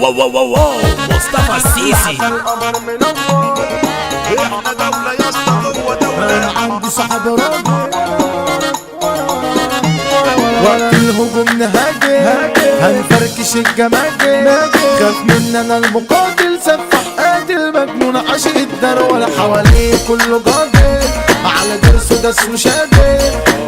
واو واو واو واو مصطفى السيسي. القمر منور، احنا دولة يا اسطى جوه دولة. انا عندي صاحب راجل وقت الهجوم نهاجم هنفركش الجماجم. خاف مننا المقاتل سفح قاتل مجنون عاشق الدار ولا حواليه كله جاجل على درسه ده اسمه شاجل.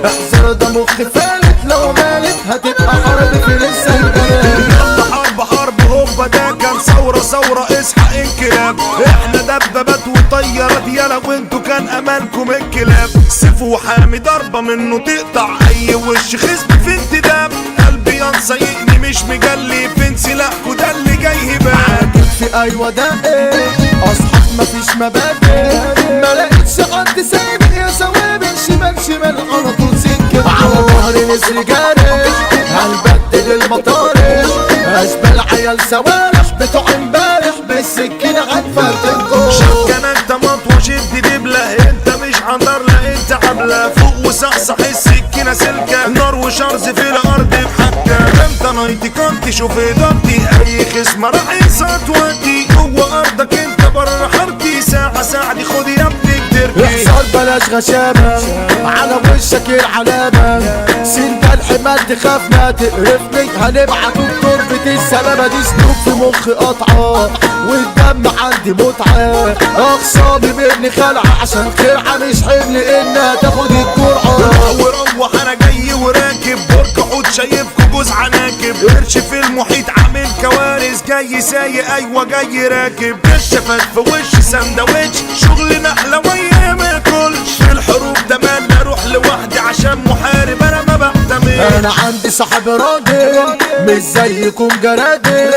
احذر ده مخ فالت لو مالت هتبقى حرب في لسه الجلال. يلا حرب حرب هوبا ده كان ثورة ثورة اصحى انقلاب. احنا دبابات وطيارات يلا وانتوا كان امانكم الكلاب. سيف وحامي ضربة منه تقطع اي وش خصم في انتداب. قلبي ينصيقني مش مجلي فين سلاحكوا ده اللي جاي هباب. عاجب في ايوه ده ايه اصحاب مفيش مبادئ. ما لقيتش حد سابق يا سوابق شمال شمال على طول سكة على ظهر نسر جارح هنبدل المطارح. اشبال عيال سوارح بتوع امبارح بالسكينة هنفرتكوا. شكنك طماط وشد دبلة انت مش عنتر لا انت حبلة. فوق وصحصح السكينة سلكة نار وشرز في الارض بحكة. انت نايتي كنت شوف ادارتي اي خصم راح ينسى ودي جوه ارضك انت بره حارتي. ساعة ساعدي خد يا ابني قدرتي. احصل بلاش غشامة على وشك العلامة. سين ده الحماد تخاف ما تقرفني هنبعت بتربة السلامة. دي سلوك في مخي قطعة والدم عندي متعة. اخصامي مني خلعة عشان خرعة مش حمل انها تاخد الجرعة. وروح انا جاي وراكب برج حوت شايفكوا جوز عناكب. قرش في المحيط عامل كوارث جاي سايق ايوه جاي راكب. كشفت في وش سندوتش شغل نحلة ويا ما ياكلش. في الحروب ده مال اروح لوحدي عشان محارب انا ما بعتمد. انا عندي صاحب راجل مش زيكم جرادل.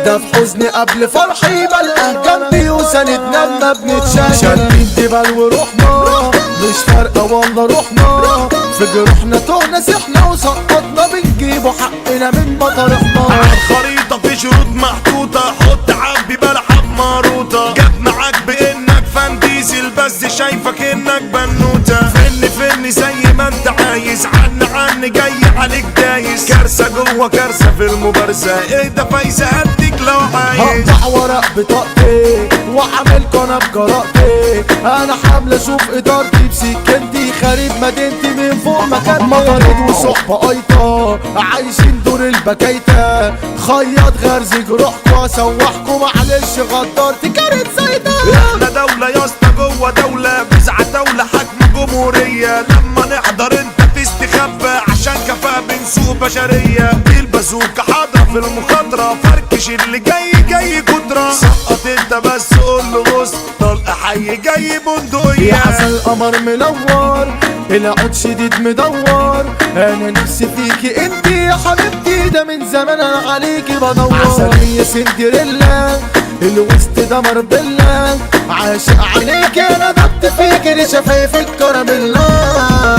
ده في حزني قبل فرحي بلقى جنبي وسندنا ما بنتشاكل. شادين دبل وروحنا مش فارقة والله روحنا. في جروحنا تهنا سحنا وسقطنا بنجيبوا حقنا من مطارحنا. عالخريطة في شروط محطوطة حط عبي بلحق ماروطة. جاب معاك بانك فان ديزل بس شايفك انك بنوتة. فني زي ما انت عايز عني جاي عليك دايس. كارثة جوه كارثة في المبارزة اهدى فايزة قدك لو عايز. هقطع ورق بطاقتي وعامل قناة بجرأتي. انا حامل اشوف ادارتي بسكنتي خارب مدينتي من فوق مكانتي. مطارد وصحبة قايطة عايشين دور البكايتة. خياط غرز جروحكوا اسوحكوا معلش غدارتي كانت زايدة. احنا دولة يا اسطى جوه دولة بزعة دولة حكم جمهورية. لما نحضر انت تستخبى عشان كفاءة بنسوق بشرية. البازوكة حاضرة في المخاطرة فركش اللي جاي كترة. سقط انت بس قول له غص طلق حي جاي بندقية. يا عسل قمر منور العود شديد مدور. انا نفسي فيكي انتي يا حبيبتي ده من زمان انا عليكي بدور. عسلية سندريلا الوسط ده مربلة عاشق عليكي انا ضبط فيكي دي شفايفك كراميلا.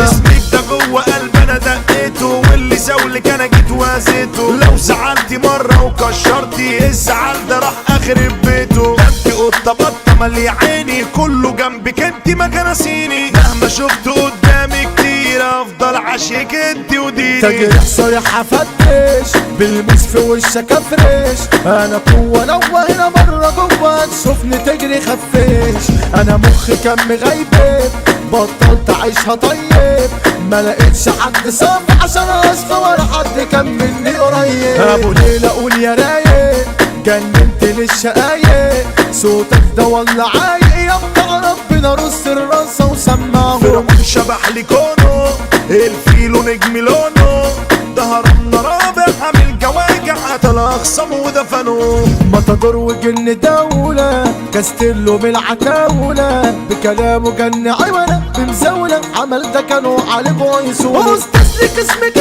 اسمك ده جوه قلب انا دقيته واللي زولك انا جيت وازيته. لو زعلتي مرة وكشرتي الزعل ده راح اخرب بيته. انتي قطة بطة مالي عيني كله جنبك انتي ما كنسيني. مهما شفت قدامي كتير افضل عاشق انتي وديني. تجرح صريح هفتش بالموس في وشك افرش. انا قوة نوة هنا مرة جوه تشوفني تجري خفش. انا مخي كان مغيبب بطلت اعيشها طيب. ما لقيتش حد صافي عشان اصحى ولا حد كان مني قريب. ابو ليلى قول يا رايق جننت للشقايق. صوتك ده ولا عايق يا بتاع ربنا رص الرصة وسمعه. فرعون شبح لي كونه الفيلو نجم لونه. ظهرنا رابع عامل جواجع قتل اخصم ودفنوه. مطادور وجن دولة كاستيلو بالعتاولة. بكلامه جن عيونة بمزاولة عمل ده كانوا عليه بويسولة. واستسلك اسمك